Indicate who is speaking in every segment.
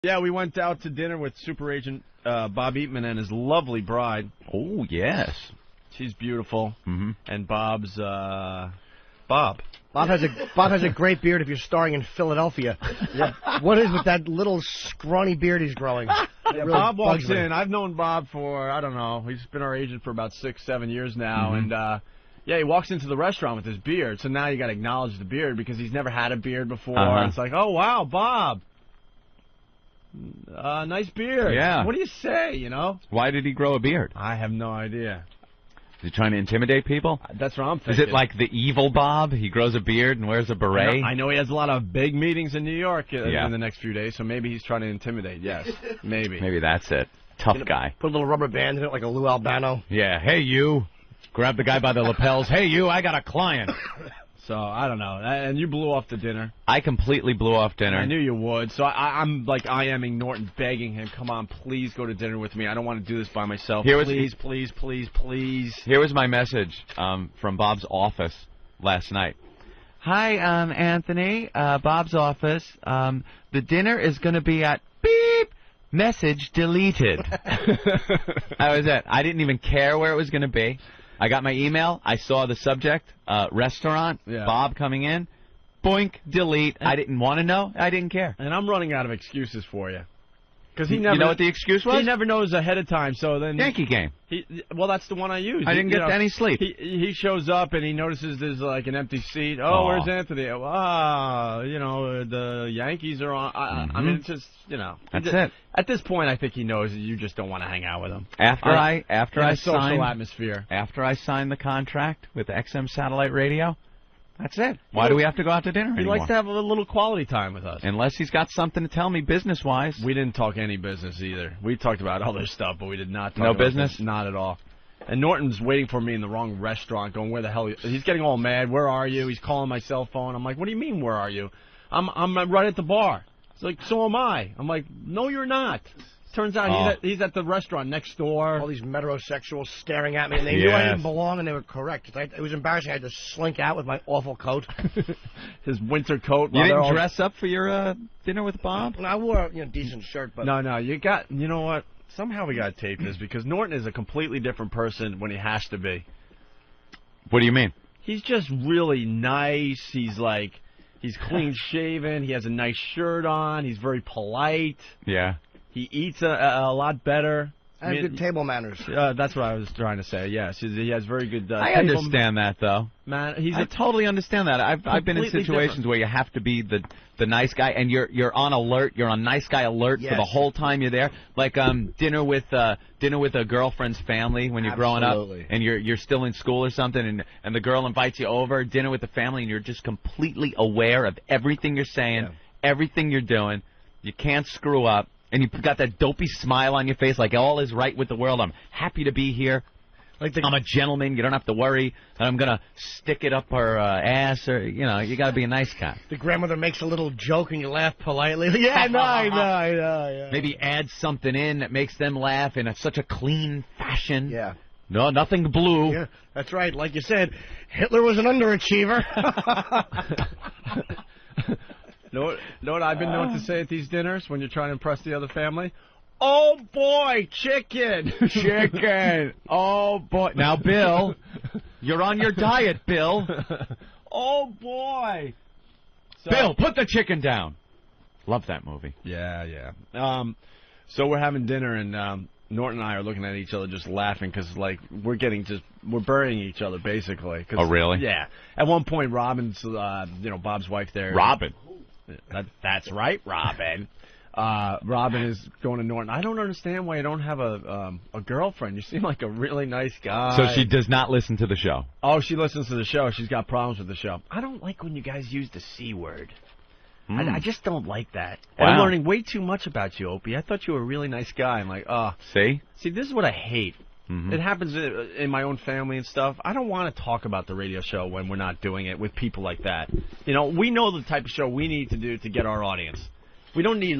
Speaker 1: Yeah, we went out to dinner with Super Agent Bob Eatman and his lovely bride.
Speaker 2: Oh, yes.
Speaker 1: She's beautiful.
Speaker 2: Mm-hmm.
Speaker 1: And Bob's Bob.
Speaker 3: Bob has a great beard if you're starring in Philadelphia. Yeah. What is with that little scrawny beard he's growing?
Speaker 1: Yeah, really Bob walks in. I've known Bob for, I don't know, he's been our agent for about 6-7 years now.
Speaker 2: Mm-hmm.
Speaker 1: And, yeah, he walks into the restaurant with his beard. So now you got to acknowledge the beard because he's never had a beard before.
Speaker 2: Uh-huh.
Speaker 1: It's like, oh, wow, Bob. Nice beard.
Speaker 2: Yeah.
Speaker 1: What do you say, you know?
Speaker 2: Why did he grow a beard?
Speaker 1: I have no idea.
Speaker 2: Is he trying to intimidate people?
Speaker 1: That's what I'm thinking.
Speaker 2: Is it like the evil Bob? He grows a beard and wears a beret?
Speaker 1: I know he has a lot of big meetings in New York in the next few days, so maybe he's trying to intimidate. Yes, maybe.
Speaker 2: Maybe that's it. Tough guy.
Speaker 3: Put a little rubber band in it like a Lou Albano.
Speaker 2: Yeah. Hey, you. Grab the guy by the lapels. Hey, you, I got a client.
Speaker 1: So, I don't know. And you blew off the dinner.
Speaker 2: I completely blew off dinner.
Speaker 1: I knew you would. So I'm like IMing Norton, begging him, come on, please go to dinner with me. I don't want to do this by myself. Please.
Speaker 2: Here was my message from Bob's office last night. Hi, Anthony. Bob's office. The dinner is going to be at beep. Message deleted. That was it. I didn't even care where it was going to be. I got my email. I saw the subject, restaurant, Bob coming in. Boink, delete. I didn't want to know. I didn't care.
Speaker 1: And I'm running out of excuses for you. Because he never.
Speaker 2: You know what the excuse was?
Speaker 1: He never knows ahead of time. So then
Speaker 2: Yankee game.
Speaker 1: Well, that's the one I used.
Speaker 2: I didn't get any sleep.
Speaker 1: He shows up and he notices there's like an empty seat. Oh, where's Anthony? The Yankees are on. I mean, it's just
Speaker 2: That's it.
Speaker 1: At this point, I think he knows that you just don't want to hang out with him.
Speaker 2: After I
Speaker 1: social
Speaker 2: signed
Speaker 1: atmosphere.
Speaker 2: After I signed the contract with XM Satellite Radio. That's it. Why do we have to go out to dinner anymore?
Speaker 1: He likes to have a little quality time with us.
Speaker 2: Unless he's got something to tell me business-wise.
Speaker 1: We didn't talk any business either. We talked about other stuff, but we did not talk
Speaker 2: about
Speaker 1: business? Not at all. And Norton's waiting for me in the wrong restaurant, going, where the hell? He's getting all mad. Where are you? He's calling my cell phone. I'm like, what do you mean, where are you? I'm right at the bar. It's like, so am I. I'm like, no, you're not. Turns out he's at the restaurant next door.
Speaker 3: All these metrosexuals staring at me, and they knew I didn't belong, and they were correct. It was embarrassing. I had to slink out with my awful coat.
Speaker 1: His winter coat.
Speaker 2: You didn't dress up for your dinner with Bob?
Speaker 3: I wore a decent shirt, but...
Speaker 1: No, you know what? Somehow we got to tape this, because Norton is a completely different person when he has to be.
Speaker 2: What do you mean?
Speaker 1: He's just really nice. He's clean-shaven. He has a nice shirt on. He's very polite.
Speaker 2: Yeah.
Speaker 1: He eats a lot better.
Speaker 3: I have good table manners.
Speaker 1: That's what I was trying to say. Yes, he has very good.
Speaker 2: I understand that, though.
Speaker 1: Man,
Speaker 2: I totally understand that. I've been in situations where you have to be the nice guy, and you're on alert. You're on nice guy alert for the whole time you're there. Like dinner with a girlfriend's family when you're growing up, and you're still in school or something, and the girl invites you over dinner with the family, and you're just completely aware of everything you're saying, everything you're doing. You can't screw up. And you've got that dopey smile on your face like all is right with the world. I'm happy to be here. I'm a gentleman. You don't have to worry that I'm going to stick it up her ass. Or you got to be a nice guy.
Speaker 3: The grandmother makes a little joke and you laugh politely. I know.
Speaker 2: Maybe add something in that makes them laugh in such a clean fashion.
Speaker 3: Yeah.
Speaker 2: No, nothing blue.
Speaker 3: Yeah, that's right. Like you said, Hitler was an underachiever.
Speaker 1: Know what I've been known to say at these dinners when you're trying to impress the other family? Oh, boy, chicken.
Speaker 2: Chicken. Oh, boy. Now, Bill, you're on your diet, Bill.
Speaker 1: Oh, boy.
Speaker 2: Bill, put the chicken down. Love that movie.
Speaker 1: Yeah. So we're having dinner, and Norton and I are looking at each other just laughing because, we're burying each other, basically.
Speaker 2: Oh, really?
Speaker 1: Yeah. At one point, Robin's, Bob's wife there.
Speaker 2: Robin.
Speaker 1: That's right, Robin. Robin is going to Norton. I don't understand why you don't have a girlfriend. You seem like a really nice guy.
Speaker 2: So she does not listen to the show.
Speaker 1: Oh, she listens to the show. She's got problems with the show. I don't like when you guys use the C word. I just don't like that.
Speaker 2: Wow.
Speaker 1: I'm learning way too much about you, Opie. I thought you were a really nice guy. I'm like,
Speaker 2: See,
Speaker 1: this is what I hate. Mm-hmm. It happens in my own family and stuff. I don't want to talk about the radio show when we're not doing it with people like that. We know the type of show we need to do to get our audience. We don't need,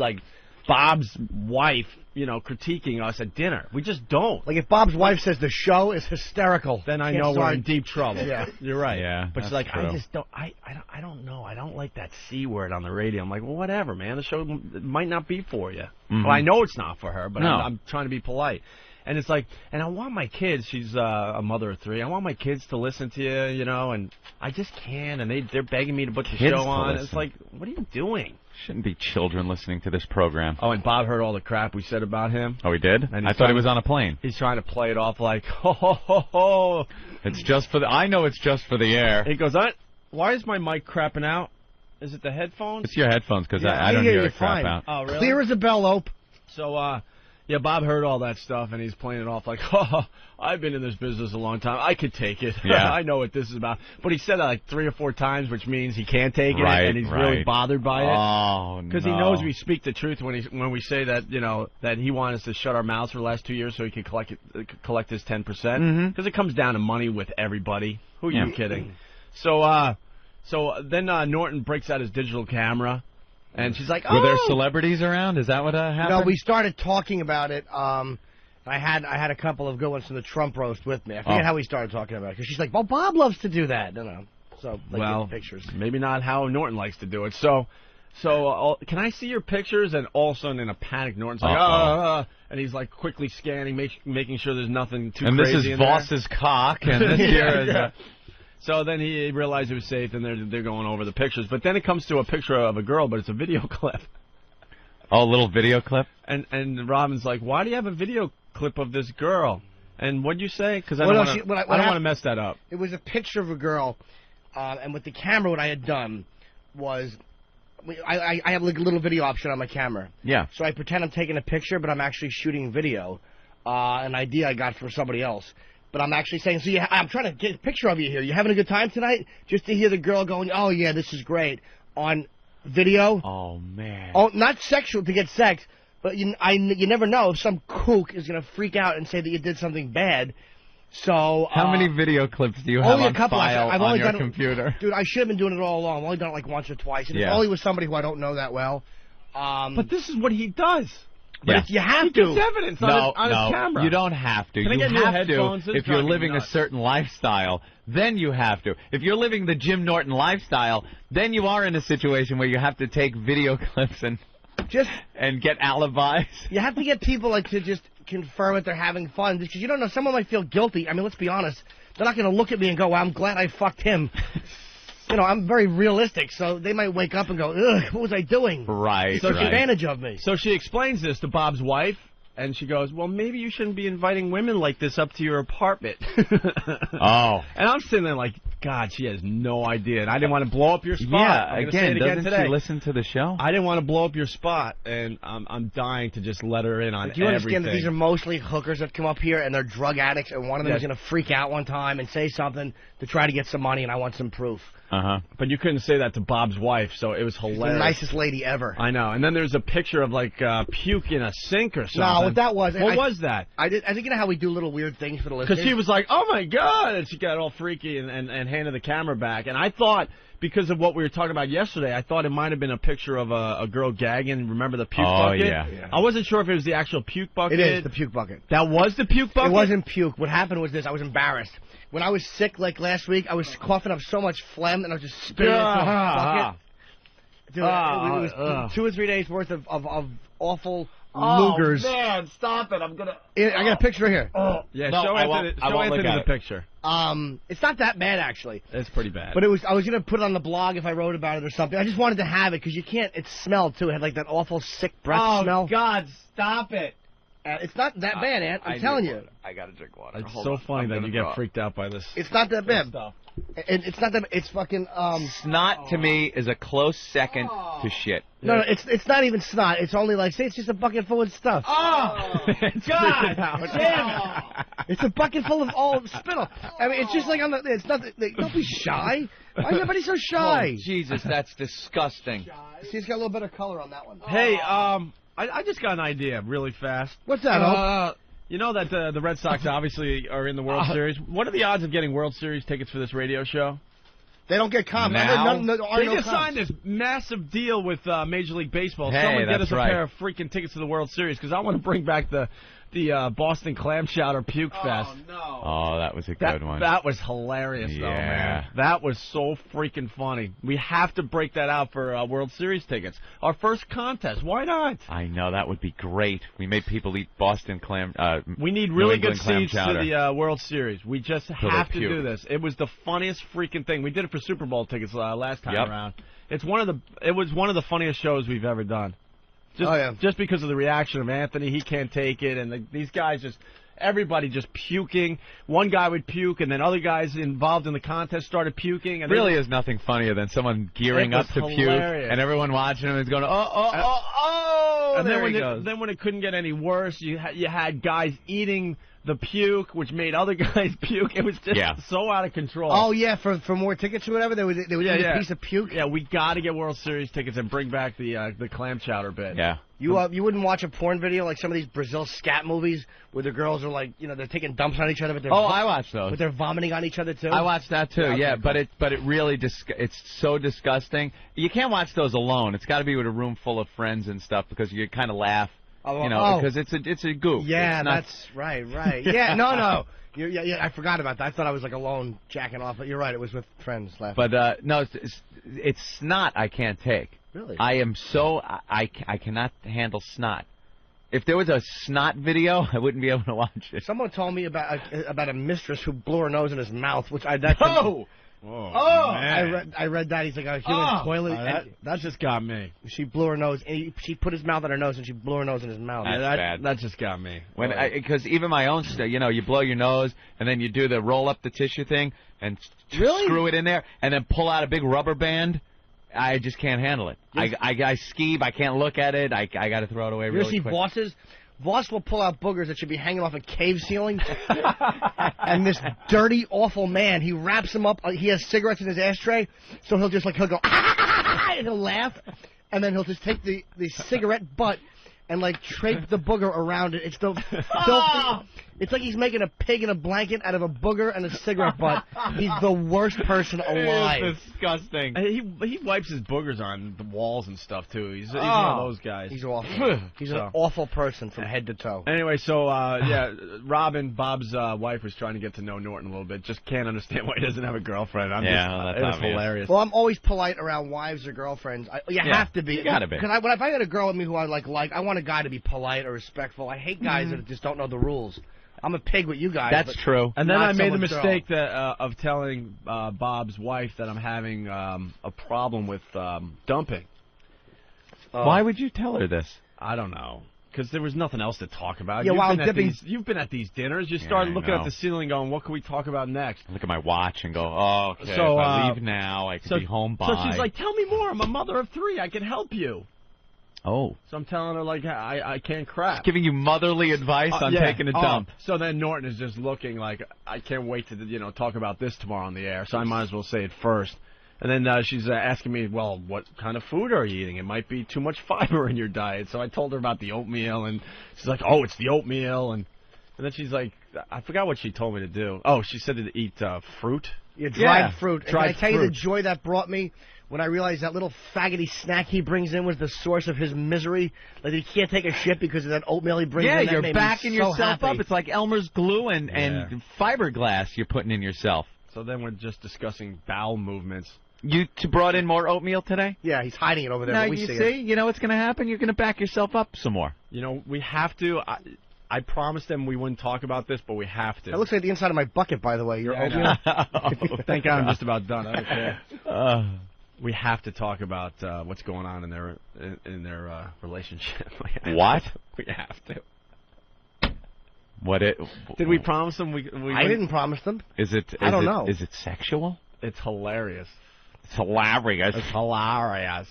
Speaker 1: Bob's wife critiquing us at dinner. We just don't.
Speaker 3: Like if Bob's wife says the show is hysterical,
Speaker 1: then I know we're in deep trouble.
Speaker 3: Yeah,
Speaker 1: you're right.
Speaker 2: Yeah,
Speaker 1: but she's like,
Speaker 2: true.
Speaker 1: I just don't. I don't know. I don't like that C word on the radio. I'm like, well, whatever, man. The show might not be for you.
Speaker 2: Mm-hmm.
Speaker 1: Well, I know it's not for her, but
Speaker 2: no.
Speaker 1: I'm trying to be polite. And it's like, and I want my kids. She's a mother of 3. I want my kids to listen to you, and I just can't. And they're begging me to put the show on. It's like, what are you doing?
Speaker 2: Shouldn't be children listening to this program.
Speaker 1: Oh, and Bob heard all the crap we said about him.
Speaker 2: Oh, he did?
Speaker 1: And
Speaker 2: I thought he was on a plane.
Speaker 1: He's trying to play it off like, ho, ho, ho, ho.
Speaker 2: It's just for the... I know it's just for the air.
Speaker 1: He goes, why is my mic crapping out? Is it the headphones?
Speaker 2: It's your headphones, because
Speaker 3: yeah,
Speaker 2: I don't hear it
Speaker 3: fine.
Speaker 2: crap out.
Speaker 1: Oh, really?
Speaker 3: Clear as a bell, Ope.
Speaker 1: So, Bob heard all that stuff, and he's playing it off like, oh, I've been in this business a long time. I could take it.
Speaker 2: Yeah.
Speaker 1: I know what this is about. But he said that like 3 or 4 times, which means he can't take it,
Speaker 2: Right,
Speaker 1: and he's really bothered by it.
Speaker 2: Oh, no.
Speaker 1: Because he knows we speak the truth when we say that, that he wanted us to shut our mouths for the last 2 years so he could collect his 10%. Because it comes down to money with everybody. Who are you kidding? So then Norton breaks out his digital camera. And she's like,
Speaker 2: Were there celebrities around? Is that what happened?
Speaker 3: No, we started talking about it. I had a couple of good ones from the Trump roast with me. I forget how we started talking about it. Because she's like, well, Bob loves to do that. So, pictures.
Speaker 1: Maybe not how Norton likes to do it. So can I see your pictures? And all of a sudden, in a panic, Norton's like, and he's like quickly scanning, making sure there's nothing too
Speaker 2: and
Speaker 1: crazy
Speaker 2: this is
Speaker 1: in
Speaker 2: Voss's cock, and this here is...
Speaker 1: So then he realized it was safe, and they're going over the pictures. But then it comes to a picture of a girl, but it's a video clip.
Speaker 2: Oh, a little video clip?
Speaker 1: And Robin's like, why do you have a video clip of this girl? And what'd you say? Because I don't want to mess that up.
Speaker 3: It was a picture of a girl, and with the camera, what I had done was... I have like a little video option on my camera.
Speaker 2: Yeah.
Speaker 3: So I pretend I'm taking a picture, but I'm actually shooting video. An idea I got from somebody else. But I'm actually saying, so I'm trying to get a picture of you here. You having a good time tonight? Just to hear the girl going, oh, yeah, this is great. On video.
Speaker 2: Oh, man.
Speaker 3: Oh, not sexual to get sex, but you never know if some kook is going to freak out and say that you did something bad. So
Speaker 2: how many video clips do you have on file on your computer?
Speaker 3: Dude, I should have been doing it all along. I've only done it like once or twice. And it's only with somebody who I don't know that well.
Speaker 1: But this is what he does.
Speaker 3: But you have to.
Speaker 1: There's evidence on his camera.
Speaker 2: You don't have to.
Speaker 1: Can I get new headphones?
Speaker 2: If you're living a certain lifestyle, then you have to. If you're living the Jim Norton lifestyle, then you are in a situation where you have to take video clips and get alibis. You
Speaker 3: have to get people to just confirm that they're having fun, because you don't know. Someone might feel guilty. I mean, let's be honest. They're not going to look at me and go, well, I'm glad I fucked him. I'm very realistic, so they might wake up and go, ugh, what was I doing?
Speaker 2: Right,
Speaker 3: So take advantage of me.
Speaker 1: So she explains this to Bob's wife, and she goes, well, maybe you shouldn't be inviting women like this up to your apartment.
Speaker 2: Oh.
Speaker 1: And I'm sitting there like, God, she has no idea. And I didn't want to blow up your spot.
Speaker 2: Yeah, doesn't she listen to the show?
Speaker 1: I didn't want to blow up your spot, and I'm dying to just let her in on everything.
Speaker 3: Do you understand that these are mostly hookers that come up here, and they're drug addicts, and one of them is going to freak out one time and say something to try to get some money, and I want some proof.
Speaker 1: But you couldn't say that to Bob's wife, so it was hilarious.
Speaker 3: She's the nicest lady ever.
Speaker 1: I know. And then there's a picture of puke in a sink or something.
Speaker 3: No, what that was.
Speaker 1: What was that?
Speaker 3: I think you know how we do little weird things for the listeners?
Speaker 1: Because she was like, oh my God, and she got all freaky and handed the camera back. And I thought, because of what we were talking about yesterday, I thought it might have been a picture of a girl gagging. Remember the puke bucket?
Speaker 2: Yeah.
Speaker 1: I wasn't sure if it was the actual puke bucket.
Speaker 3: It is the puke bucket.
Speaker 1: That was the puke bucket?
Speaker 3: It wasn't puke. What happened was this. I was embarrassed. When I was sick last week, I was coughing up so much phlegm, and I was just spitting into a bucket. Dude, it was 2 or 3 days worth of awful Lugers.
Speaker 2: Oh, man, stop it. I'm going to...
Speaker 3: I got a picture here.
Speaker 1: Yeah,
Speaker 2: no,
Speaker 1: show Anthony the picture.
Speaker 3: It's not that bad, actually.
Speaker 1: It's pretty bad.
Speaker 3: But I was going to put it on the blog if I wrote about it or something. I just wanted to have it, because you can't... It smelled, too. It had, that awful, sick breath smell.
Speaker 2: Oh, God, stop it.
Speaker 3: It's not that bad, Ant. I'm telling you.
Speaker 2: I got to drink water.
Speaker 1: It's so funny that you get freaked out by this.
Speaker 3: It's not that bad. It's not that. It's fucking.
Speaker 2: Snot to me is a close second to shit.
Speaker 3: No, it's not even snot. It's only say it's just a bucket full of stuff.
Speaker 2: Oh, God damn it!
Speaker 3: It's a bucket full of all spittle. I mean, it's just like on the. It's nothing. Don't be shy. Why is everybody so shy?
Speaker 2: Oh, Jesus, that's disgusting.
Speaker 3: See, it's got a little better color on that one.
Speaker 1: Hey, I just got an idea really fast.
Speaker 3: What's that,
Speaker 1: you know that the Red Sox obviously are in the World Series. What are the odds of getting World Series tickets for this radio show?
Speaker 3: They don't get comp.
Speaker 2: Now?
Speaker 1: They just signed this massive deal with Major League Baseball.
Speaker 2: Hey,
Speaker 1: Someone get us
Speaker 2: that's
Speaker 1: a
Speaker 2: right.
Speaker 1: pair of freaking tickets to the World Series because I want to bring back the Boston Clam Chowder Puke Fest.
Speaker 3: Oh, no.
Speaker 2: Oh, that was a good one.
Speaker 1: That was hilarious, though, man. That was so freaking funny. We have to break that out for World Series tickets. Our first contest. Why not?
Speaker 2: I know, that would be great. We made people eat Boston clam.
Speaker 1: We need really good seats to
Speaker 2: chowder.
Speaker 1: the World Series. We just have to do this. It was the funniest freaking thing. We did it for Super Bowl tickets last time around. It was one of the funniest shows we've ever done. Just because of the reaction of Anthony, he can't take it, and these guys everybody just puking. One guy would puke, and then other guys involved in the contest started puking. And
Speaker 2: really is nothing funnier than someone gearing up to puke, and everyone watching him is going, oh,
Speaker 1: and
Speaker 2: there he
Speaker 1: goes. Then when it couldn't get any worse, you had guys eating the puke, which made other guys puke. It was just so out of control.
Speaker 3: Oh, yeah, for more tickets or whatever? They would eat a piece of puke?
Speaker 1: Yeah, we got to get World Series tickets and bring back the clam chowder bit.
Speaker 2: Yeah.
Speaker 3: You wouldn't watch a porn video like some of these Brazil scat movies where the girls are like, they're taking dumps on each other, but
Speaker 2: I watched those.
Speaker 3: But they're vomiting on each other too.
Speaker 2: I watched that too. Yeah, but it really it's so disgusting. You can't watch those alone. It's got to be with a room full of friends and stuff because you kind of laugh. Because it's a goof.
Speaker 3: Yeah, that's right. Yeah, no. Yeah, I forgot about that. I thought I was like alone jacking off, but you're right. It was with friends laughing.
Speaker 2: But no, it's snot I can't take.
Speaker 3: Really?
Speaker 2: I am so I cannot handle snot. If there was a snot video, I wouldn't be able to watch it.
Speaker 3: Someone told me about a mistress who blew her nose in his mouth, which man. I read that. He's like a human toilet.
Speaker 1: That just got me.
Speaker 3: She blew her nose, and she put his mouth on her nose, and she blew her nose in his mouth.
Speaker 2: That's bad.
Speaker 1: That just got me.
Speaker 2: Because even my own stuff, you blow your nose, and then you do the roll up the tissue thing, and screw it in there, and then pull out a big rubber band. I just can't handle it. Yes. I skeeve. I can't look at it. I got to throw it away really quick.
Speaker 3: Bosses? Voss will pull out boogers that should be hanging off a cave ceiling. And this dirty, awful man, he wraps them up. He has cigarettes in his ashtray, so he'll go, and he'll laugh, and then he'll just take the cigarette butt and drape the booger around it. It's the filthy. It's like he's making a pig in a blanket out of a booger and a cigarette butt. He's the worst person alive.
Speaker 2: It's disgusting.
Speaker 1: He wipes his boogers on the walls and stuff too. He's one of those guys.
Speaker 3: He's awful. He's an awful person from head to toe.
Speaker 1: Anyway, so Robin, Bob's wife, was trying to get to know Norton a little bit. Just can't understand why he doesn't have a girlfriend.
Speaker 2: That's
Speaker 1: it was hilarious.
Speaker 3: Well, I'm always polite around wives or girlfriends. You have to be.
Speaker 2: You gotta be.
Speaker 3: Because if I got a girl with me who I like, I want a guy to be polite or respectful. I hate guys that just don't know the rules. I'm a pig with you guys.
Speaker 2: That's true.
Speaker 1: And then I made the mistake of telling Bob's wife that I'm having a problem with dumping.
Speaker 2: Why would you tell her this?
Speaker 1: I don't know. Because there was nothing else to talk about.
Speaker 3: Yeah,
Speaker 1: you've been at these dinners. You started looking at the ceiling going, what can we talk about next?
Speaker 2: I look at my watch and go, okay,
Speaker 1: so,
Speaker 2: if I leave now, I can be home by.
Speaker 1: So she's like, tell me more. I'm a mother of 3. I can help you.
Speaker 2: Oh.
Speaker 1: So I'm telling her, I can't crap.
Speaker 2: She's giving you motherly advice on taking a dump.
Speaker 1: So then Norton is just looking like, I can't wait to, talk about this tomorrow on the air, so I might as well say it first. And then she's asking me, well, what kind of food are you eating? It might be too much fiber in your diet. So I told her about the oatmeal, and she's like, oh, it's the oatmeal. And then she's like, I forgot what she told me to do. Oh, she said to eat fruit.
Speaker 3: Yeah, dried fruit. And I tell you the joy that brought me when I realized that little faggoty snack he brings in was the source of his misery. Like he can't take a shit because of that oatmeal he brings in.
Speaker 2: Yeah, you're backing yourself up.
Speaker 3: Happy.
Speaker 2: It's like Elmer's glue and fiberglass you're putting in yourself.
Speaker 1: So then we're just discussing bowel movements.
Speaker 2: You brought in more oatmeal today?
Speaker 3: Yeah, he's hiding it over there.
Speaker 2: Now,
Speaker 3: but we
Speaker 2: you
Speaker 3: see
Speaker 2: it. You know what's going to happen? You're going to back yourself up some more.
Speaker 1: We have to. I promised them we wouldn't talk about this, but we have to.
Speaker 3: It looks like the inside of my bucket, by the way. Your oatmeal.
Speaker 1: Thank God I'm just about done. I don't care. We have to talk about what's going on in their relationship.
Speaker 2: What?
Speaker 1: We have to.
Speaker 2: Did
Speaker 1: we promise them?
Speaker 3: I didn't promise them.
Speaker 2: I
Speaker 3: don't know.
Speaker 2: Is it sexual?
Speaker 1: It's hilarious.
Speaker 2: It's hilarious.
Speaker 1: It's hilarious.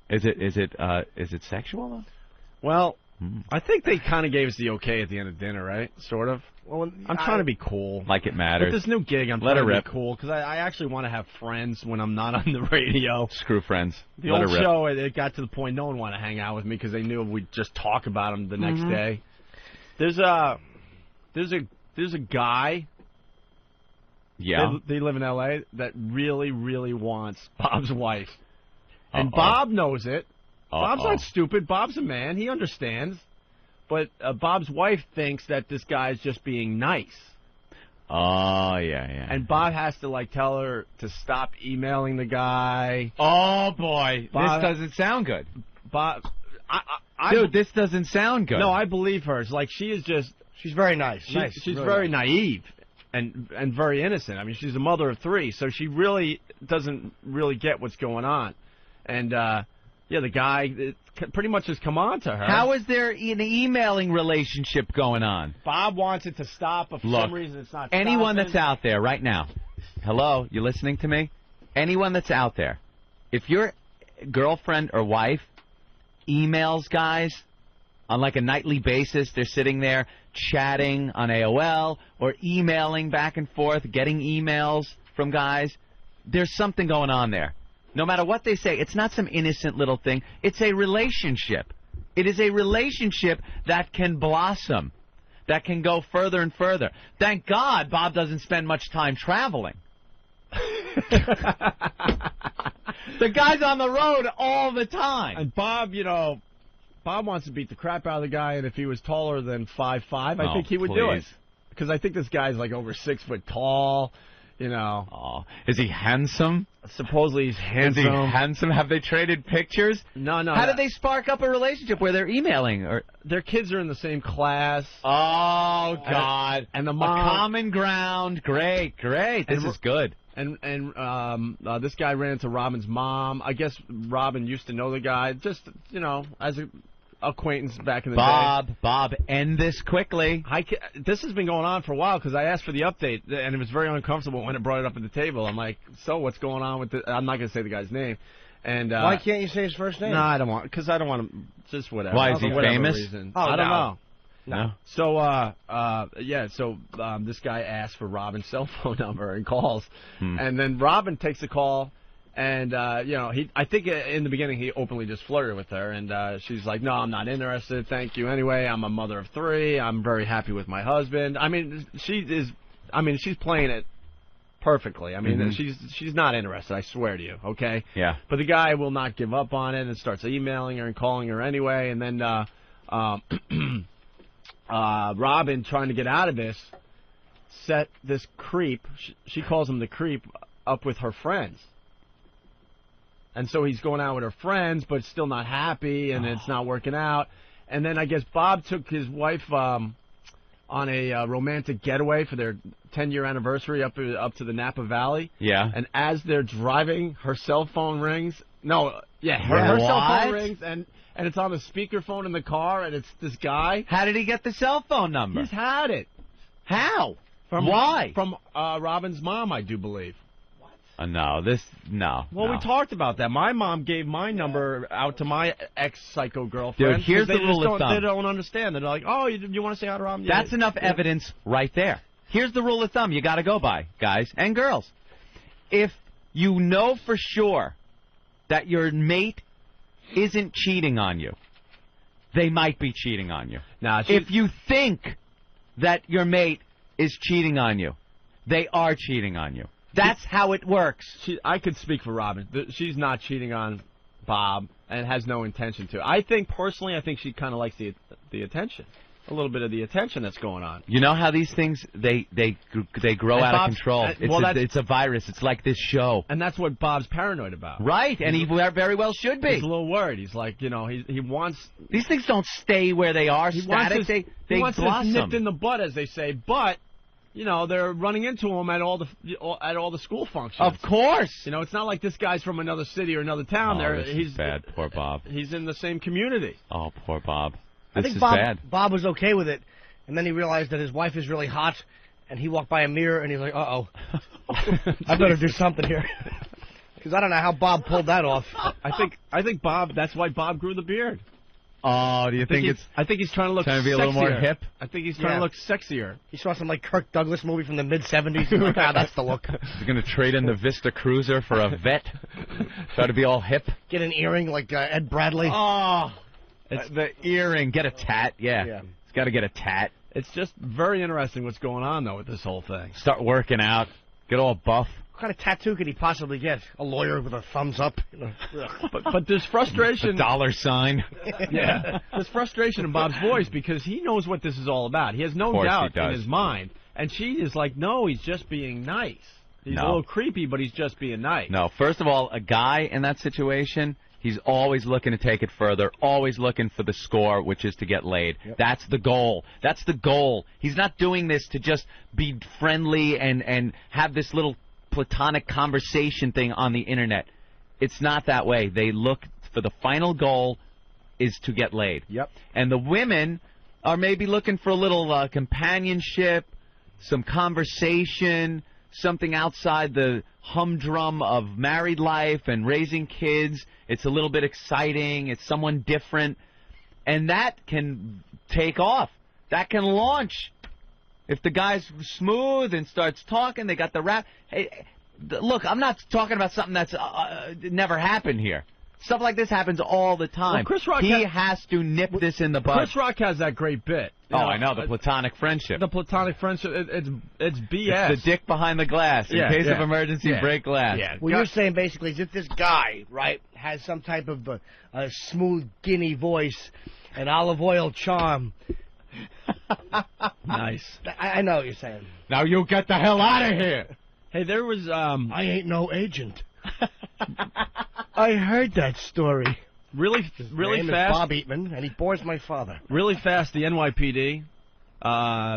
Speaker 2: Is it sexual though?
Speaker 1: Well, I think they kind of gave us the okay at the end of dinner, right? Sort of. Well, I'm trying to be cool.
Speaker 2: Like it matters.
Speaker 1: With this new gig, I'm trying to be cool because I actually want to have friends when I'm not on the radio.
Speaker 2: Screw friends.
Speaker 1: The old show, it got to the point no one wanted to hang out with me because they knew we'd just talk about them the next day. There's a guy
Speaker 2: Yeah.
Speaker 1: They live in L.A. that really, really wants Bob's wife. And Bob knows it. Bob's not stupid. Bob's a man. He understands. But Bob's wife thinks that this guy's just being nice.
Speaker 2: Oh, yeah.
Speaker 1: And Bob has to, like, tell her to stop emailing the guy.
Speaker 2: Oh, boy. This doesn't sound good.
Speaker 1: Bob...
Speaker 2: Dude, this doesn't sound good.
Speaker 1: No, I believe her. It's like she is just...
Speaker 3: She's very nice.
Speaker 1: She's really very naive and very innocent. I mean, she's a mother of 3, so she really doesn't really get what's going on. And, the guy pretty much has come on to her.
Speaker 2: How is there an emailing relationship going on?
Speaker 1: Bob wants it to stop, but for some reason it's not
Speaker 2: anyone
Speaker 1: stopping.
Speaker 2: that's out there right now, hello, you listening to me? Anyone that's out there, if your girlfriend or wife emails guys on like a nightly basis, they're sitting there chatting on AOL or emailing back and forth, getting emails from guys, there's something going on there. No matter what they say, it's not some innocent little thing. It's a relationship. It is a relationship that can blossom, that can go further and further. Thank God Bob doesn't spend much time traveling. The guy's on the road all the time.
Speaker 1: And Bob, Bob wants to beat the crap out of the guy, and if he was taller than 5'5", I think he would do it. Because I think this guy's like over 6 foot tall,
Speaker 2: Oh, is he handsome?
Speaker 1: Supposedly he's handsome.
Speaker 2: Is he handsome? Have they traded pictures?
Speaker 1: No.
Speaker 2: How did they spark up a relationship where they're emailing? Or
Speaker 1: their kids are in the same class.
Speaker 2: Oh, God.
Speaker 1: And the mom...
Speaker 2: A common ground. Great. This is good.
Speaker 1: And this guy ran into Robin's mom. I guess Robin used to know the guy, just, as an acquaintance back in the day.
Speaker 2: Bob, end this quickly.
Speaker 1: This has been going on for a while because I asked for the update, and it was very uncomfortable when it brought it up at the table. I'm like, so what's going on with this? I'm not going to say the guy's name. And
Speaker 3: why can't you say his first name?
Speaker 1: No, I don't want, because I don't want to, just whatever.
Speaker 2: Why, is he famous?
Speaker 1: I don't know.
Speaker 2: No.
Speaker 1: So, this guy asked for Robin's cell phone number and calls. And then Robin takes the call, and, I think in the beginning he openly just flirted with her, and she's like, no, I'm not interested, thank you anyway, I'm a mother of 3, I'm very happy with my husband. I mean, she's playing it perfectly. I mean, she's not interested, I swear to you, okay?
Speaker 2: Yeah.
Speaker 1: But the guy will not give up on it and starts emailing her and calling her anyway, and then, Robin, trying to get out of this, set this creep, she calls him the creep, up with her friends. And so he's going out with her friends, but still not happy, and it's not working out. And then I guess Bob took his wife on a romantic getaway for their 10-year anniversary up to the Napa Valley.
Speaker 2: Yeah.
Speaker 1: And as they're driving, her cell phone rings. Her cell phone rings, and it's on the speakerphone in the car, and it's this guy.
Speaker 2: How did he get the cell phone number?
Speaker 1: He's had it.
Speaker 2: How?
Speaker 1: Why? From Robin's mom, I do believe.
Speaker 2: No.
Speaker 1: Well, we talked about that. My mom gave my number out to my ex-psycho girlfriend.
Speaker 2: Dude, here's the rule of thumb.
Speaker 1: They don't understand. They're like, oh, you want to say hi to Robin? Yeah.
Speaker 2: That's enough evidence right there. Here's the rule of thumb you got to go by, guys and girls. If you know for sure that your mate isn't cheating on you, they might be cheating on you.
Speaker 1: Now,
Speaker 2: if you think that your mate is cheating on you, they are cheating on you. That's how it works.
Speaker 1: I could speak for Robin. She's not cheating on Bob and has no intention to. I think, personally, she kind of likes the attention. A little bit of the attention that's going on.
Speaker 2: You know how these things, they grow out of control. It's a virus. It's like this show.
Speaker 1: And that's what Bob's paranoid about.
Speaker 2: Right, and he very well should be.
Speaker 1: He's a little worried. He's like, he wants...
Speaker 2: These things don't stay where they are static. They
Speaker 1: wants
Speaker 2: blossom.
Speaker 1: Nipped in the butt, as they say, but... they're running into him at all the school functions.
Speaker 2: Of course.
Speaker 1: It's not like this guy's from another city or another town.
Speaker 2: He's bad. Poor Bob.
Speaker 1: He's in the same community.
Speaker 2: Oh, poor Bob.
Speaker 3: I think Bob was okay with it, and then he realized that his wife is really hot, and he walked by a mirror, and he's like, uh-oh. I better do something here. Because I don't know how Bob pulled that off.
Speaker 1: I think Bob, that's why Bob grew the beard.
Speaker 2: Oh, do you think
Speaker 1: I think he's trying to look
Speaker 2: trying to be
Speaker 1: sexier.
Speaker 2: A little more hip?
Speaker 1: I think he's trying to look sexier.
Speaker 3: He saw some Kirk Douglas movie from the mid-'70s. He's like, that's the look.
Speaker 2: He's going to trade in the Vista Cruiser for a vet. Try to be all hip.
Speaker 3: Get an earring like Ed Bradley.
Speaker 2: Oh, it's the earring. Get a tat. Yeah. He's got to get a tat.
Speaker 1: It's just very interesting what's going on, though, with this whole thing.
Speaker 2: Start working out. Get all buff.
Speaker 3: What kind of tattoo could he possibly get? A lawyer with a thumbs up? You know?
Speaker 1: But there's frustration.
Speaker 2: A $sign.
Speaker 1: Yeah. There's frustration in Bob's voice because he knows what this is all about. He has no doubt in his mind. And she is like, no, he's just being nice. He's a little creepy, but he's just being nice.
Speaker 2: No, first of all, a guy in that situation, he's always looking to take it further, always looking for the score, which is to get laid. Yep. That's the goal. That's the goal. He's not doing this to just be friendly and have this little platonic conversation thing on the internet. It's not that way. They look for the final goal is to get laid.
Speaker 3: Yep.
Speaker 2: And the women are maybe looking for a little companionship, some conversation, something outside the humdrum of married life and raising kids. It's a little bit exciting. It's someone different. And that can take off. That can launch. If the guy's smooth and starts talking, they got the rap. Hey, look, I'm not talking about something that's never happened here. Stuff like this happens all the time.
Speaker 1: Well, Chris Rock
Speaker 2: has to nip this in the bud.
Speaker 1: Chris Rock has that great bit.
Speaker 2: I know, the platonic friendship.
Speaker 1: The platonic friendship, it's BS.
Speaker 2: It's the dick behind the glass. In case of emergency, break glass.
Speaker 3: Yeah. Well, you're saying basically is if this guy, right, has some type of a smooth, guinea voice, an olive oil charm.
Speaker 1: Nice.
Speaker 3: I know what you're saying.
Speaker 2: Now you get the hell out of here.
Speaker 1: Hey, there was
Speaker 3: I ain't no agent. I heard that story.
Speaker 1: Really
Speaker 3: His
Speaker 1: fast.
Speaker 3: name is Bob Eatman, and he bores my father.
Speaker 1: Really fast. The NYPD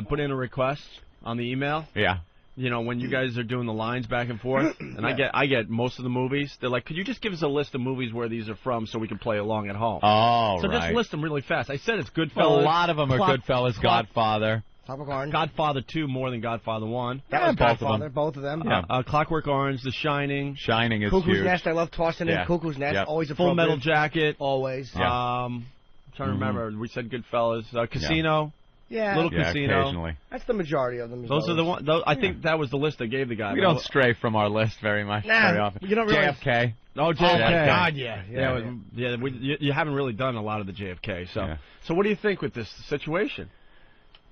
Speaker 1: put in a request on the email.
Speaker 2: Yeah.
Speaker 1: You know, when you guys are doing the lines back and forth, and I get most of the movies. They're like, could you just give us a list of movies where these are from so we can play along at home?
Speaker 2: Oh,
Speaker 1: so
Speaker 2: right.
Speaker 1: just list them really fast. I said it's Goodfellas.
Speaker 2: Well, a lot of them are Goodfellas, Godfather.
Speaker 3: Clockwork Orange.
Speaker 1: Godfather 2 more than Godfather 1.
Speaker 3: That was
Speaker 2: both
Speaker 3: Godfather,
Speaker 2: of them.
Speaker 3: both of them.
Speaker 2: Yeah.
Speaker 1: Clockwork Orange, The Shining.
Speaker 2: Shining is
Speaker 3: Cuckoo's
Speaker 2: huge.
Speaker 3: Nest, I love tossing in Cuckoo's Nest.
Speaker 2: Yep.
Speaker 3: Always a
Speaker 1: Full Metal Jacket.
Speaker 3: Always.
Speaker 2: Yeah.
Speaker 1: I'm trying to remember. We said Goodfellas. Casino.
Speaker 3: Yeah.
Speaker 1: Little Casino.
Speaker 2: Occasionally.
Speaker 3: That's the majority of them.
Speaker 1: Those are the ones. I think that was the list they gave the guy.
Speaker 2: We don't stray from our list very much, very often.
Speaker 3: You don't realize.
Speaker 2: JFK.
Speaker 1: Oh, JFK.
Speaker 3: Oh, my God, yeah.
Speaker 1: You haven't really done a lot of the JFK. So what do you think with this situation?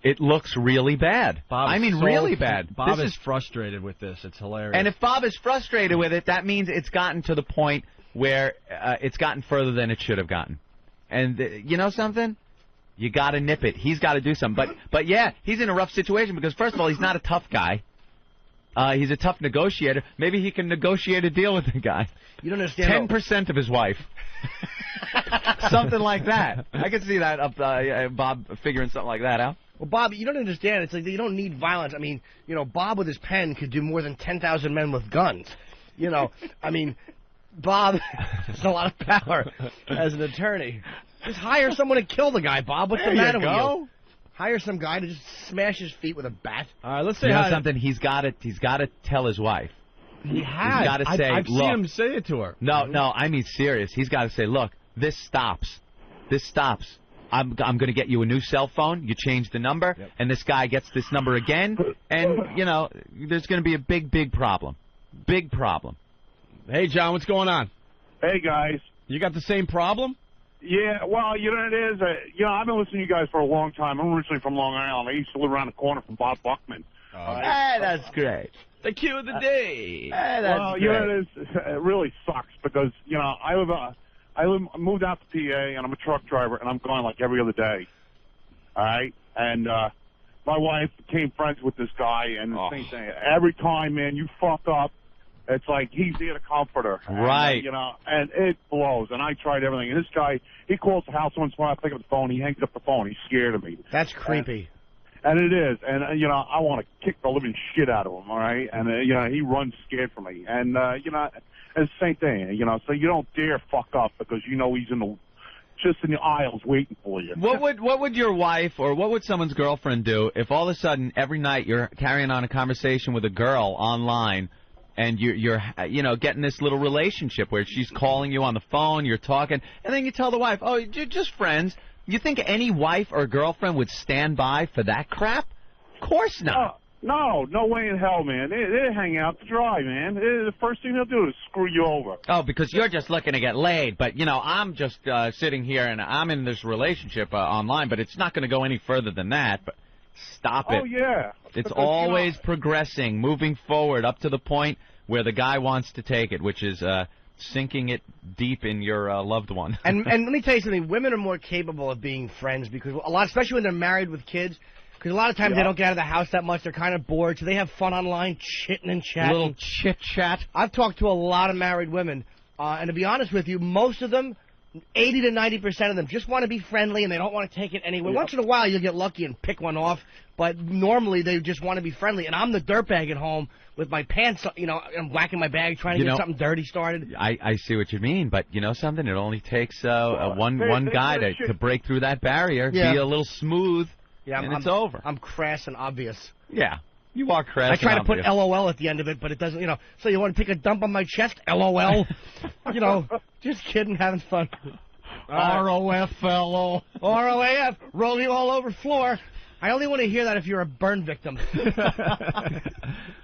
Speaker 2: It looks really bad. Really bad.
Speaker 1: Bob is frustrated with this. It's hilarious.
Speaker 2: And if Bob is frustrated with it, that means it's gotten to the point where it's gotten further than it should have gotten. And you know something? You got to nip it. He's got to do something. But yeah, he's in a rough situation because, first of all, he's not a tough guy. He's a tough negotiator. Maybe he can negotiate a deal with the guy.
Speaker 3: You don't understand.
Speaker 2: 10% of his wife. Something like that. I can see that Bob figuring something like that out.
Speaker 3: Well, Bob, you don't understand. It's like you don't need violence. I mean, you know, Bob with his pen could do more than 10,000 men with guns. You know, I mean, Bob has a lot of power as an attorney. Just hire someone to kill the guy, Bob. What's the matter with you? Hire some guy to just smash his feet with a bat.
Speaker 1: All right, let's say
Speaker 2: something. He's got to tell his wife.
Speaker 1: He has.
Speaker 2: He's got to say,
Speaker 1: I've seen him say it to her.
Speaker 2: No, I mean serious. He's got to say, look, this stops. This stops. I'm going to get you a new cell phone. You change the number, and this guy gets this number again, and, you know, there's going to be a big problem. Big problem.
Speaker 1: Hey, John, what's going on?
Speaker 4: Hey, guys.
Speaker 1: You got the same problem?
Speaker 4: Yeah, well, you know what it is? I've been listening to you guys for a long time. I'm originally from Long Island. I used to live around the corner from Bob Buckman.
Speaker 2: That's great.
Speaker 1: The cue of the day.
Speaker 4: Well, you know, it really sucks because, you know, I moved out to PA, and I'm a truck driver, and I'm going like every other day. All right? And my wife became friends with this guy, and the same thing. Every time, man, you fuck up, it's like he's there to comfort her.
Speaker 2: Right.
Speaker 4: And, you know, and it blows. And I tried everything. And this guy, he calls the house once in a while, I pick up the phone, he hangs up the phone. He's scared of me.
Speaker 3: That's creepy.
Speaker 4: And it is. And, you know, I want to kick the living shit out of him, all right? And, you know, he runs scared from me. And, you know, it's the same thing, you know. So you don't dare fuck up because you know he's just in the aisles waiting for you.
Speaker 2: What would your wife or what would someone's girlfriend do if all of a sudden every night you're carrying on a conversation with a girl online and you're you know, getting this little relationship where she's calling you on the phone, you're talking, and then you tell the wife, oh, you're just friends. You think any wife or girlfriend would stand by for that crap? Of course not.
Speaker 4: No way in hell, man. They hang out to dry, man. The first thing they'll do is screw you over.
Speaker 2: Oh, because you're just looking to get laid. But, you know, I'm just sitting here and I'm in this relationship online, but it's not going to go any further than that. But Stop it.
Speaker 4: Oh, yeah.
Speaker 2: It's
Speaker 4: Because,
Speaker 2: always progressing, moving forward up to the point where the guy wants to take it, which is sinking it deep in your loved one.
Speaker 3: And let me tell you something. Women are more capable of being friends because a lot, especially when they're married with kids. Because a lot of times they don't get out of the house that much. They're kind of bored, so they have fun online, chitting and chatting.
Speaker 2: A little chit-chat.
Speaker 3: I've talked to a lot of married women, and to be honest with you, most of them, 80 to 90% of them, just want to be friendly, and they don't want to take it anywhere. Once in a while, you'll get lucky and pick one off, but normally they just want to be friendly. And I'm the dirtbag at home with my pants, I'm whacking my bag, trying to get something dirty started.
Speaker 2: I see what you mean, but you know something? It only takes one guy to break through that barrier, be a little smooth. Yeah, and it's over.
Speaker 3: I'm crass and obvious.
Speaker 2: Yeah, you are crass.
Speaker 3: I try to put LOL at the end of it, but it doesn't. So you want to take a dump on my chest? LOL. Just kidding, having fun.
Speaker 2: ROFLO.
Speaker 3: ROAF. Roll you all over floor. I only want to hear that if you're a burn victim.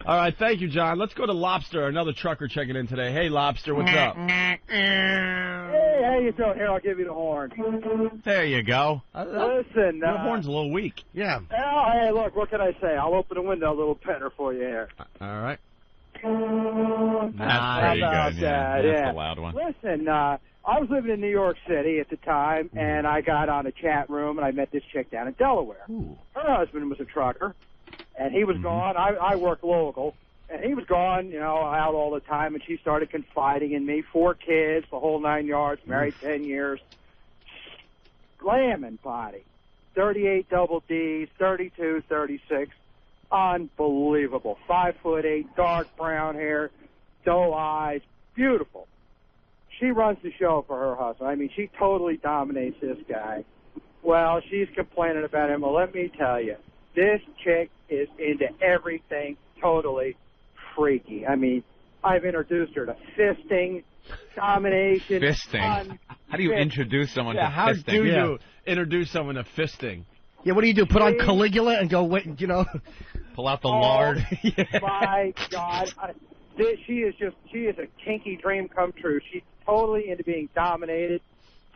Speaker 1: All right, thank you, John. Let's go to Lobster, another trucker checking in today. Hey, Lobster, what's up?
Speaker 5: Hey, how you doing? Here, I'll give you the horn.
Speaker 2: There you go.
Speaker 5: Listen,
Speaker 1: Your horn's a little weak.
Speaker 3: Yeah.
Speaker 5: Oh, hey, look, what can I say? I'll open the window a little better for you here.
Speaker 1: All right.
Speaker 2: That's pretty good. Yeah, that's a loud one.
Speaker 5: Listen, I was living in New York City at the time, and I got on a chat room, and I met this chick down in Delaware.
Speaker 1: Ooh.
Speaker 5: Her husband was a trucker, and he was gone. I work local, and he was gone, out all the time, and she started confiding in me. 4 kids, the whole 9 yards, married 10 years. Slamming body. 38 double Ds, 32, 36. Unbelievable. 5'8", dark brown hair, doe eyes, beautiful. She runs the show for her husband. I mean, she totally dominates this guy. Well, she's complaining about him. Well, let me tell you, this chick is into everything totally freaky. I mean, I've introduced her to fisting, domination.
Speaker 2: Fisting? How do you introduce someone to fisting?
Speaker 1: How do you introduce someone to fisting?
Speaker 3: Yeah, what do? Put on Caligula and go,
Speaker 2: pull out the lard?
Speaker 5: My God. She is a kinky dream come true. She's totally into being dominated.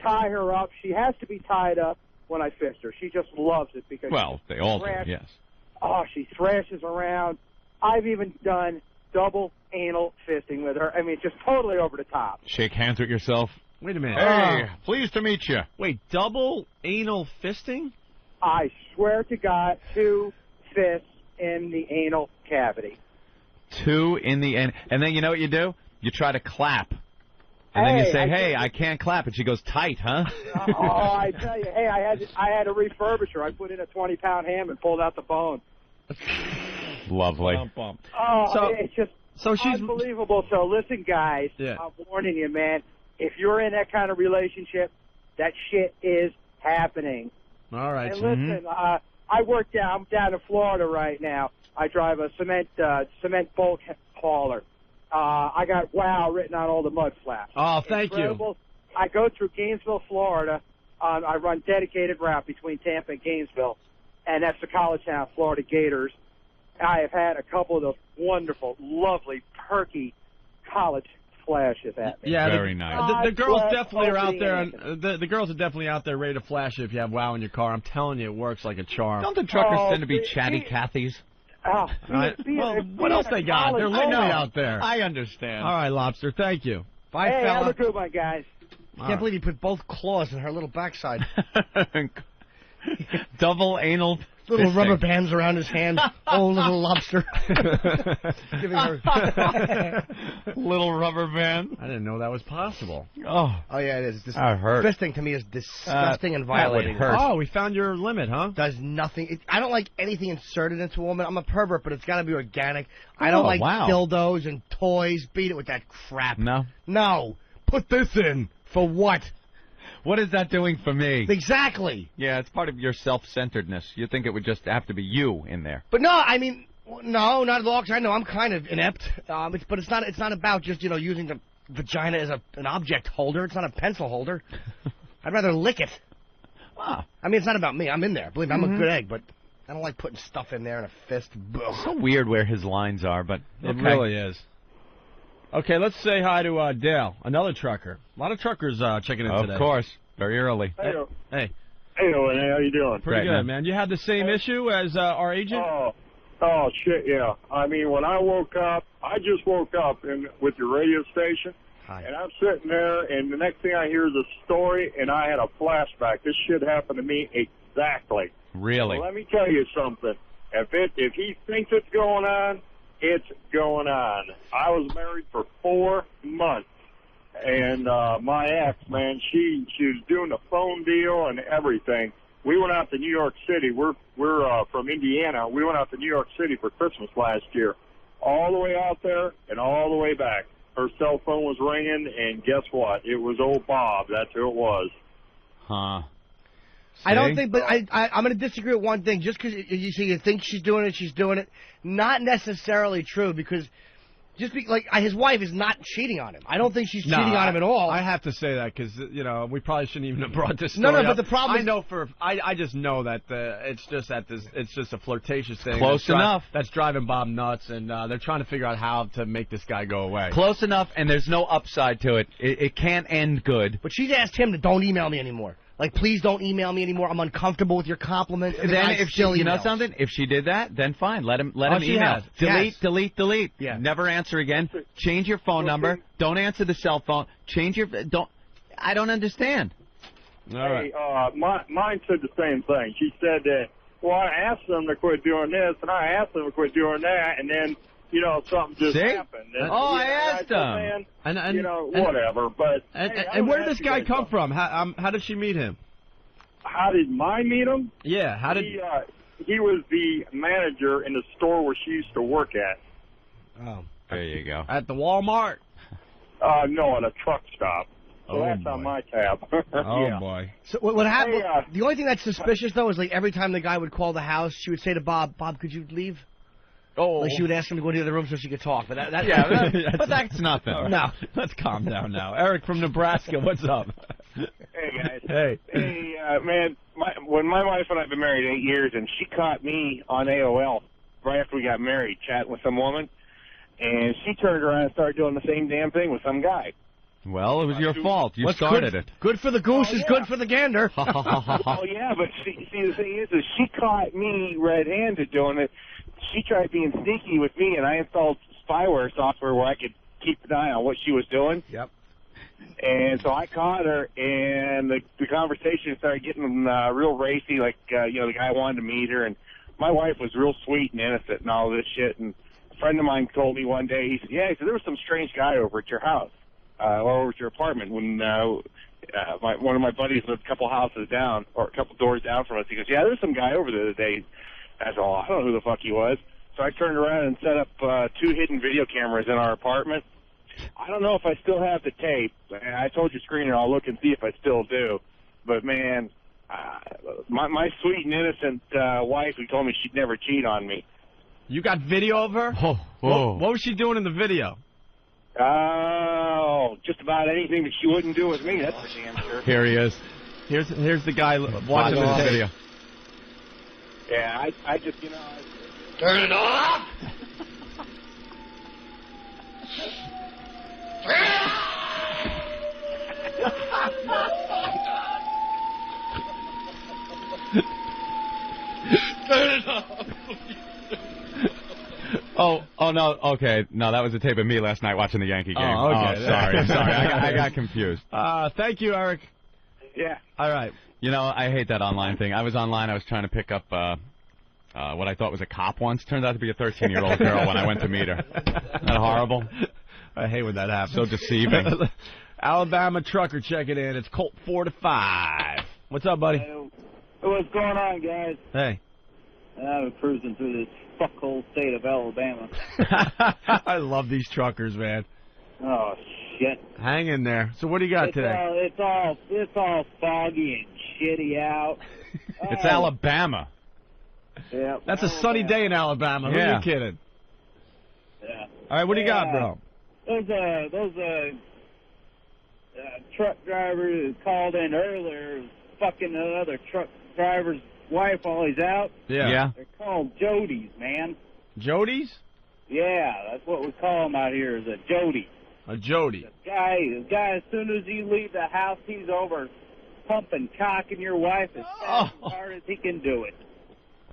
Speaker 5: Tie her up. She has to be tied up when I fist her. She just loves it because
Speaker 2: they all do, yes.
Speaker 5: Oh, she thrashes around. I've even done double anal fisting with her. I mean, just totally over the top.
Speaker 2: Shake hands with yourself.
Speaker 1: Wait a minute.
Speaker 2: Hey, pleased to meet you.
Speaker 1: Wait, double anal fisting?
Speaker 5: I swear to God, 2 fists in the anal cavity.
Speaker 2: 2 in the end. And then you know what you do? You try to clap. And then you say, hey, I can't clap. And she goes, tight, huh?
Speaker 5: I tell you, hey, I had to refurbish her. I put in a 20-pound ham and pulled out the bone.
Speaker 2: Lovely.
Speaker 5: Oh, it's just unbelievable. So listen, guys, I'm warning you, man. If you're in that kind of relationship, that shit is happening.
Speaker 1: All right.
Speaker 5: And listen, I work I'm down in Florida right now. I drive a cement bulk hauler. I got WOW written on all the mud flaps.
Speaker 1: Oh, thank
Speaker 5: you. I go through Gainesville, Florida. I run dedicated route between Tampa and Gainesville, and that's the college town, Florida Gators. I have had a couple of those wonderful, lovely, perky college flashes at me.
Speaker 1: Yeah,
Speaker 2: very nice.
Speaker 1: The girls definitely are out there. The girls are definitely out there ready to flash you if you have WOW in your car. I'm telling you, it works like a charm.
Speaker 2: Don't the truckers tend to be chatty Cathys?
Speaker 1: What else they got? They're lonely out there.
Speaker 2: I understand.
Speaker 1: All right, Lobster. Thank you.
Speaker 3: Bye,
Speaker 5: hey,
Speaker 3: fella.
Speaker 5: have a good one, guys.
Speaker 3: I can't believe you put both claws in her little backside.
Speaker 2: Double anal.
Speaker 3: Little
Speaker 2: fisting.
Speaker 3: rubber bands around his hand. Oh, little Lobster. Giving her
Speaker 2: little rubber band.
Speaker 1: I didn't know that was possible.
Speaker 3: Oh yeah, it is.
Speaker 2: That hurt.
Speaker 3: Fisting to me is disgusting and violating.
Speaker 1: Oh, we found your limit, huh?
Speaker 3: Does nothing. I don't like anything inserted into a woman. I'm a pervert, but it's got to be organic. I don't like dildos and toys. Beat it with that crap. No. Put this in. For what?
Speaker 2: What is that doing for me?
Speaker 3: Exactly.
Speaker 2: Yeah, it's part of your self-centeredness. You think it would just have to be you in there.
Speaker 3: But no, I mean, no, not at all. 'Cause I know I'm kind of inept. But it's not about just using the vagina as an object holder. It's not a pencil holder. I'd rather lick it.
Speaker 2: Wow.
Speaker 3: I mean, it's not about me. I'm in there. Believe me, I'm a good egg, but I don't like putting stuff in there in a fist.
Speaker 2: It's so weird where his lines are, but
Speaker 1: it really is. Okay, let's say hi to Dale, another trucker. A lot of truckers checking in today.
Speaker 2: Of course. Very early.
Speaker 1: Hey.
Speaker 4: Hey, Owen, how you doing?
Speaker 1: Pretty good, man. You had the same issue as our agent?
Speaker 4: Oh, shit, yeah. I mean, when I woke up, I just woke up with your radio station, and I'm sitting there, and the next thing I hear is a story, and I had a flashback. This shit happened to me exactly.
Speaker 2: Really?
Speaker 4: Well, let me tell you something. If he thinks it's going on, it's going on. I was married for 4 months, and my ex, man, she was doing the phone deal and everything. We went out to New York City. We're from Indiana. We went out to New York City for Christmas last year. All the way out there and all the way back. Her cell phone was ringing, and guess what? It was old Bob. That's who it was.
Speaker 2: Huh.
Speaker 3: I don't think, but I'm going to disagree with one thing. Just because you think she's doing it, she's doing it. Not necessarily true, because his wife is not cheating on him. I don't think she's cheating on him at all.
Speaker 1: I have to say that because we probably shouldn't even have brought this story
Speaker 3: No,
Speaker 1: up.
Speaker 3: but the problem is,
Speaker 1: I just know that it's just a flirtatious thing.
Speaker 2: Close enough.
Speaker 1: That's driving Bob nuts, and they're trying to figure out how to make this guy go away.
Speaker 2: Close enough, and there's no upside to it. It can't end good.
Speaker 3: But she's asked him to don't email me anymore. Like, please don't email me anymore. I'm uncomfortable with your compliments.
Speaker 2: Then if she, something, if she did that, then fine. Let him email. Delete.
Speaker 3: Yeah.
Speaker 2: Never answer again. Change your phone number. Don't answer the cell phone. I don't understand.
Speaker 1: All right.
Speaker 4: Mine said the same thing. She said that, well, I asked them to quit doing this, and I asked them to quit doing that, and then, something just happened. And,
Speaker 2: I asked them.
Speaker 4: Whatever. But
Speaker 1: and where did this guy come from? How did she meet him?
Speaker 4: How did mine meet him?
Speaker 1: Yeah. How did
Speaker 4: he was the manager in the store where she used to work at.
Speaker 3: Oh,
Speaker 2: there you go.
Speaker 1: At the Walmart?
Speaker 4: No, at a truck stop. So that's on my tab.
Speaker 1: Oh, boy.
Speaker 3: So what happened? The only thing that's suspicious, though, is like every time the guy would call the house, she would say to Bob, could you leave?
Speaker 1: Oh.
Speaker 3: Like she would ask him to go to the other room so she could talk. But
Speaker 2: that's nothing.
Speaker 1: No, let's calm down now. Eric from Nebraska, what's up?
Speaker 4: Hey, guys.
Speaker 1: Hey.
Speaker 4: Hey, man, when my wife and I have been married 8 years, and she caught me on AOL right after we got married, chatting with some woman, and she turned around and started doing the same damn thing with some guy.
Speaker 2: Well, it was your fault. You started it.
Speaker 3: Good for the goose is good for the gander.
Speaker 4: Oh, yeah, but see, the thing is she caught me red-handed doing it. She tried being sneaky with me, and I installed spyware software where I could keep an eye on what she was doing.
Speaker 3: Yep.
Speaker 4: And so I caught her, and the conversation started getting real racy, like, the guy wanted to meet her, and my wife was real sweet and innocent and all this shit, and a friend of mine told me one day, he said, there was some strange guy over at your house, or over at your apartment when one of my buddies lived a couple houses down, or a couple doors down from us. He goes, there's some guy over there today. I said, I don't know who the fuck he was. So I turned around and set up 2 hidden video cameras in our apartment. I don't know if I still have the tape. I told your screener I'll look and see if I still do. But, man, my sweet and innocent wife who told me she'd never cheat on me.
Speaker 1: You got video of her? What was she doing in the video?
Speaker 4: Oh, just about anything that she wouldn't do with me, that's for damn sure.
Speaker 2: Here he is.
Speaker 1: Here's the guy watching this video.
Speaker 4: Yeah, I just,
Speaker 3: Turn it off! Turn it off!
Speaker 2: Oh, no, okay. No, that was a tape of me last night watching the Yankee game.
Speaker 1: Oh, okay.
Speaker 2: Sorry. I got confused.
Speaker 1: Thank you, Eric.
Speaker 4: Yeah.
Speaker 1: All right.
Speaker 2: I hate that online thing. I was online. I was trying to pick up what I thought was a cop once. Turned out to be a 13-year-old girl when I went to meet her. Isn't that horrible?
Speaker 1: I hate when that happens.
Speaker 2: So deceiving.
Speaker 1: Alabama trucker checking in. It's Colt 4-5. What's up, buddy?
Speaker 6: What's going on, guys?
Speaker 1: Hey.
Speaker 6: I'm cruising through this fuckhole state of Alabama.
Speaker 1: I love these truckers, man.
Speaker 6: Oh, shit.
Speaker 1: Hang in there. So what do you got today?
Speaker 6: It's all foggy and shitty out.
Speaker 2: It's Alabama.
Speaker 6: Yeah.
Speaker 1: That's a sunny day in Alabama. Who are you kidding?
Speaker 6: Yeah.
Speaker 1: All right, what do you got, bro?
Speaker 6: Those truck drivers who called in earlier fucking another truck driver's wife while he's out.
Speaker 1: Yeah.
Speaker 6: They're called Jodies, man.
Speaker 1: Jodies?
Speaker 6: Yeah, that's what we call them out here, is a Jody.
Speaker 1: A Jody.
Speaker 6: The guy, as soon as you leave the house, he's over pumping cock in your wife as fast as hard as he can do it.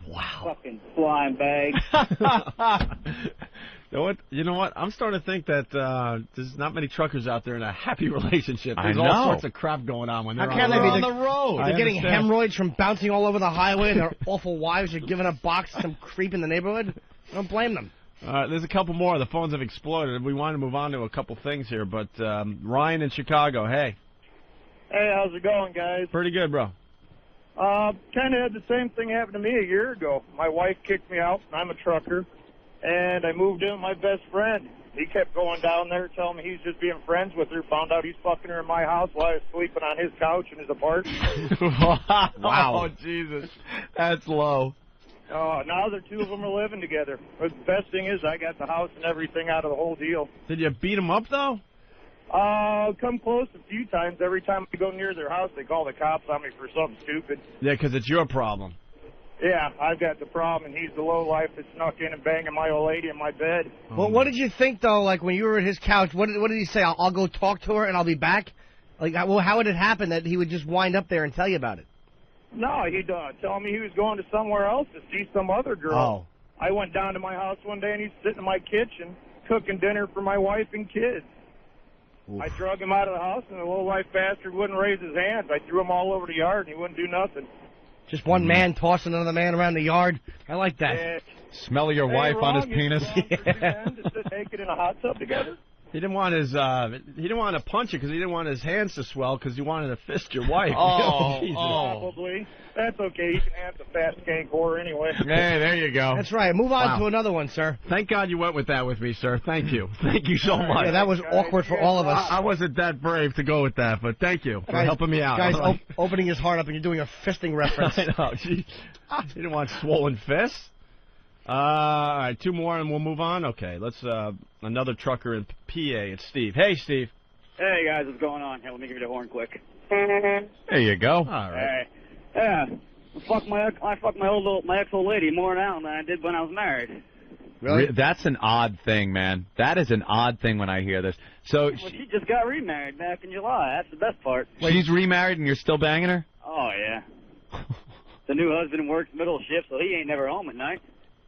Speaker 1: Wow.
Speaker 6: Fucking slime bag.
Speaker 1: You know what? I'm starting to think that there's not many truckers out there in a happy relationship.
Speaker 2: I
Speaker 1: There's
Speaker 2: know.
Speaker 1: all sorts of crap going on when they're
Speaker 3: How can they be
Speaker 1: on the road.
Speaker 3: They're getting
Speaker 1: understand.
Speaker 3: hemorrhoids from bouncing all over the highway, and their awful wives are giving a box to some creep in the neighborhood. I don't blame them.
Speaker 1: There's a couple more. The phones have exploded. We want to move on to a couple things here, but Ryan in Chicago, hey.
Speaker 7: Hey, how's it going, guys?
Speaker 1: Pretty good, bro.
Speaker 7: Kind of had the same thing happen to me a year ago. My wife kicked me out, and I'm a trucker, and I moved in with my best friend. He kept going down there, telling me he's just being friends with her. Found out he's fucking her in my house while I was sleeping on his couch in his apartment.
Speaker 1: Wow. Oh, Jesus. That's low.
Speaker 7: Now the two of them are living together. But the best thing is I got the house and everything out of the whole deal.
Speaker 1: Did you beat him up, though?
Speaker 7: Come close a few times. Every time I go near their house, they call the cops on me for something stupid.
Speaker 1: Yeah, because it's your problem.
Speaker 7: Yeah, I've got the problem, and he's the lowlife that snuck in and banging my old lady in my bed.
Speaker 3: Well, what did you think, though, like, when you were at his couch? What did he say? I'll go talk to her, and I'll be back? Like, well, how would it happen that he would just wind up there and tell you about it?
Speaker 7: No, he'd tell me he was going to somewhere else to see some other girl.
Speaker 3: Oh.
Speaker 7: I went down to my house one day, and he's sitting in my kitchen cooking dinner for my wife and kids. Oof. I drug him out of the house, and the lowlife bastard wouldn't raise his hands. I threw him all over the yard, and he wouldn't do nothing.
Speaker 3: Just one man tossing another man around the yard. I like that.
Speaker 7: Yeah.
Speaker 2: Smell of your wife on his penis.
Speaker 7: For two men to sit naked in a hot tub together.
Speaker 1: He didn't want his. He didn't want to punch you because he didn't want his hands to swell because he wanted to fist your wife.
Speaker 7: Probably. That's okay. He can have the fat skank whore anyway.
Speaker 1: Hey, there you go.
Speaker 3: That's right. Move on to another one, sir.
Speaker 1: Thank God you went with that with me, sir. Thank you. Thank you so much.
Speaker 3: Yeah, that was awkward for all of us.
Speaker 1: I wasn't that brave to go with that, but thank you for helping me out.
Speaker 3: Guys, opening his heart up and you're doing a fisting reference.
Speaker 1: I know. He didn't want swollen fists. All right, two more and we'll move on. Okay, let's another trucker in PA. It's Steve. Hey, Steve.
Speaker 6: Hey, guys, what's going on? Here, let me give you the horn quick.
Speaker 2: There you go.
Speaker 1: All right.
Speaker 6: Hey. Yeah. I fucked my ex-old lady more now than I did when I was married.
Speaker 3: Really?
Speaker 2: That's an odd thing, man. That is an odd thing when I hear this. So
Speaker 6: she just got remarried back in July. That's the best part.
Speaker 2: She's remarried and you're still banging her?
Speaker 6: Oh, yeah. The new husband works middle shift, so he ain't never home at night.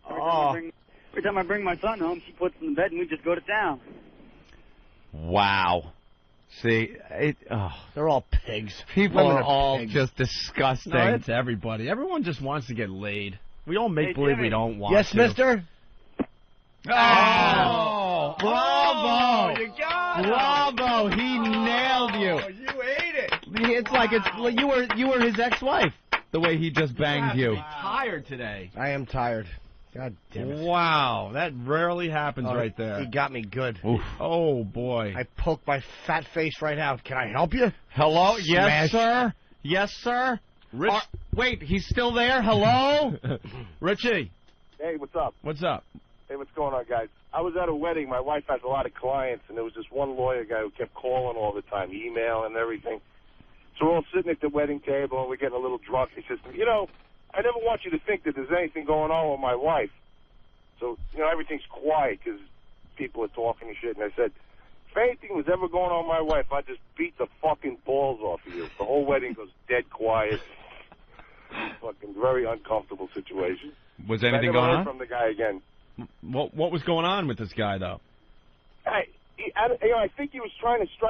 Speaker 6: Every time I bring my son home, she puts him in bed and we just go to town.
Speaker 2: Wow. See,
Speaker 3: they're all pigs.
Speaker 2: People are all just disgusting.
Speaker 1: No, it's everybody. Everyone just wants to get laid. We all make believe we don't want
Speaker 3: yes,
Speaker 1: to.
Speaker 3: Yes, mister?
Speaker 2: Oh! Bravo!
Speaker 1: You got it!
Speaker 2: Bravo! He nailed you.
Speaker 1: You ate it.
Speaker 2: It's like you were his ex-wife. The way he just banged you.
Speaker 1: I'm tired today.
Speaker 3: I am tired. God damn it.
Speaker 1: Wow, that rarely happens right there.
Speaker 3: He got me good.
Speaker 2: Oof.
Speaker 1: Oh, boy.
Speaker 3: I poked my fat face right out. Can I help you?
Speaker 2: Hello?
Speaker 3: Smash.
Speaker 2: Yes, sir? Yes, sir?
Speaker 1: Rich.
Speaker 2: Wait, he's still there? Hello?
Speaker 1: Richie.
Speaker 8: Hey, what's up?
Speaker 1: What's up?
Speaker 8: Hey, what's going on, guys? I was at a wedding. My wife has a lot of clients, and there was this one lawyer guy who kept calling all the time, email and everything. So we're all sitting at the wedding table, and we're getting a little drunk. He says to me, you know, I never want you to think that there's anything going on with my wife. So, you know, everything's quiet because people are talking and shit. And I said, if anything was ever going on with my wife, I'd just beat the fucking balls off of you. The whole wedding goes dead quiet. Fucking very uncomfortable situation.
Speaker 2: Was anything going on?
Speaker 8: From the guy again.
Speaker 1: What was going on with this guy, though?
Speaker 8: I think he was trying to strike